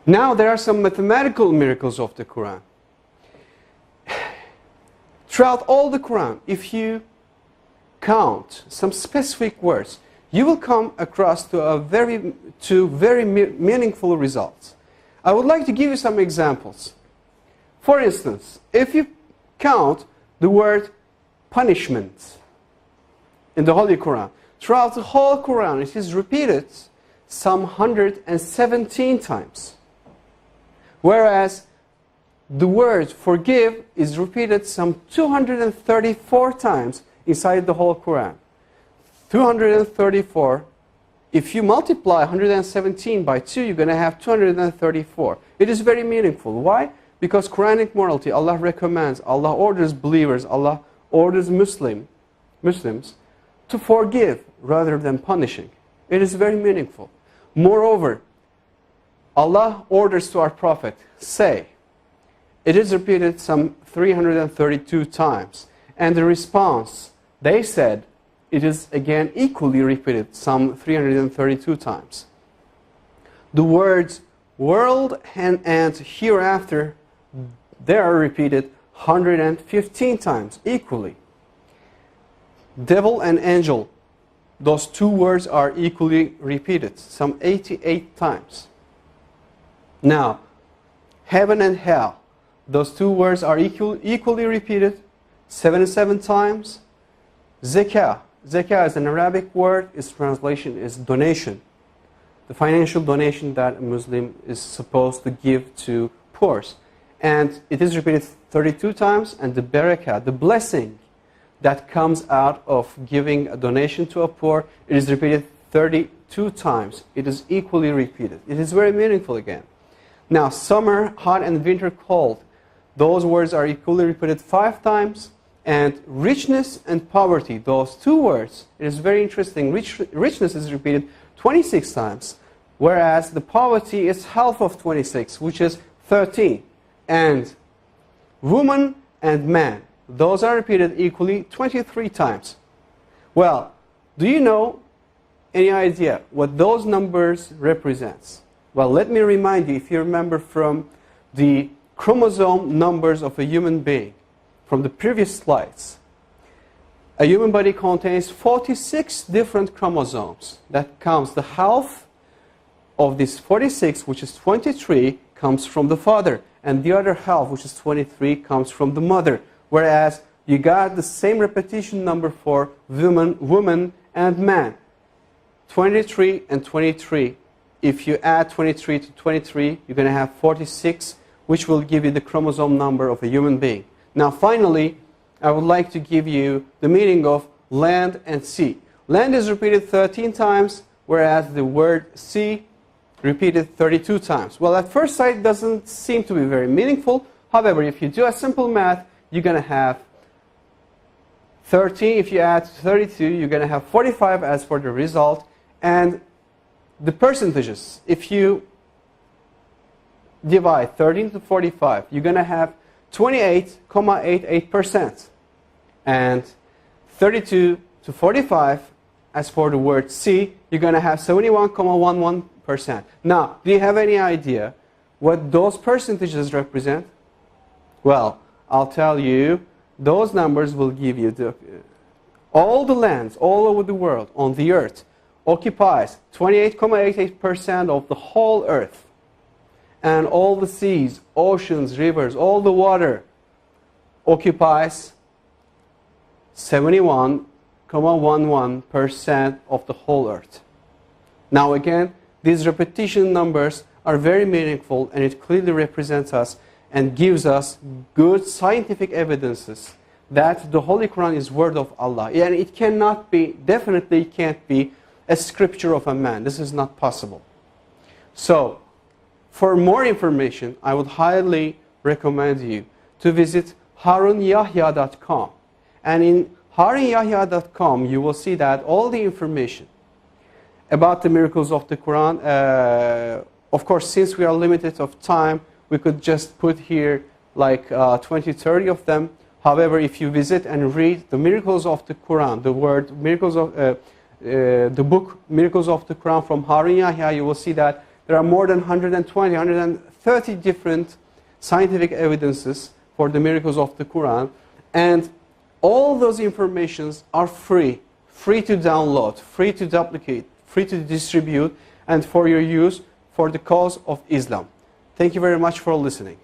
Now there are some mathematical miracles of the Quran. Throughout all the Quran, if you count some specific words, you will come across to very meaningful results. I would like to give you some examples. For instance, if you count the word punishment in the Holy Quran, throughout the whole Quran it is repeated some 117 times. Whereas the word forgive is repeated some 234 times inside the whole Quran. 234. If you multiply 117 by 2, you're going to have 234. It is very meaningful. Why? Because Quranic morality, Allah recommends, Allah orders believers, Allah orders Muslims to forgive rather than punishing. It is very meaningful. Moreover, Allah orders to our Prophet, say. It is repeated some 332 times. And the response, they said, it is again equally repeated some 332 times. The words world and hereafter, they are repeated 115 times equally. Devil and angel, those two words are equally repeated some 88 times. Now, heaven and hell, those two words are equally repeated 77 times. Zakah is an Arabic word. Its translation is donation. The financial donation that a Muslim is supposed to give to poor. And it is repeated 32 times. And the barakah, the blessing that comes out of giving a donation to a poor, it is repeated 32 times. It is equally repeated. It is very meaningful again. Now, summer, hot, and winter, cold. Those words are equally repeated 5 times. And richness and poverty, those two words, it is very interesting. Richness is repeated 26 times, whereas the poverty is half of 26, which is 13. And woman and man, those are repeated equally 23 times. Well, do you know any idea what those numbers represents? Well, let me remind you, if you remember from the chromosome numbers of a human being, from the previous slides, a human body contains 46 different chromosomes. That counts the half of this 46, which is 23, comes from the father. And the other half, which is 23, comes from the mother. Whereas you got the same repetition number for woman and man. 23 and 23. If you add 23 to 23, you're going to have 46, which will give you the chromosome number of a human being. Now, finally, I would like to give you the meaning of land and sea. Land is repeated 13 times, whereas the word sea repeated 32 times. Well, at first sight, it doesn't seem to be very meaningful. However, if you do a simple math, you're going to have 13. If you add 32, you're going to have 45 as for the result. And the percentages, if you divide 13 to 45, you're going to have 28.88%. And 32 to 45, as for the word sea, you're going to have 71.11%. Now, do you have any idea what those percentages represent? Well, I'll tell you, those numbers will give you all the lands all over the world on the earth occupies 28.88% of the whole earth. And all the seas, oceans, rivers, all the water occupies 71.11% of the whole earth. Now again, these repetition numbers are very meaningful, and it clearly represents us and gives us good scientific evidences that the Holy Quran is word of Allah. And it cannot be, definitely can't be, a scripture of a man. This is not possible. So, for more information, I would highly recommend you to visit harunyahya.com. And in harunyahya.com, you will see that all the information about the miracles of the Quran, of course, since we are limited of time, we could just put here like 20, 30 of them. However, if you visit and read the miracles of the Quran, the book Miracles of the Quran from Harunyahya, you will see that There are more than 120, 130 different scientific evidences for the miracles of the Quran. And all those informations are free to download, free to duplicate, free to distribute, and for your use for the cause of Islam. Thank you very much for listening.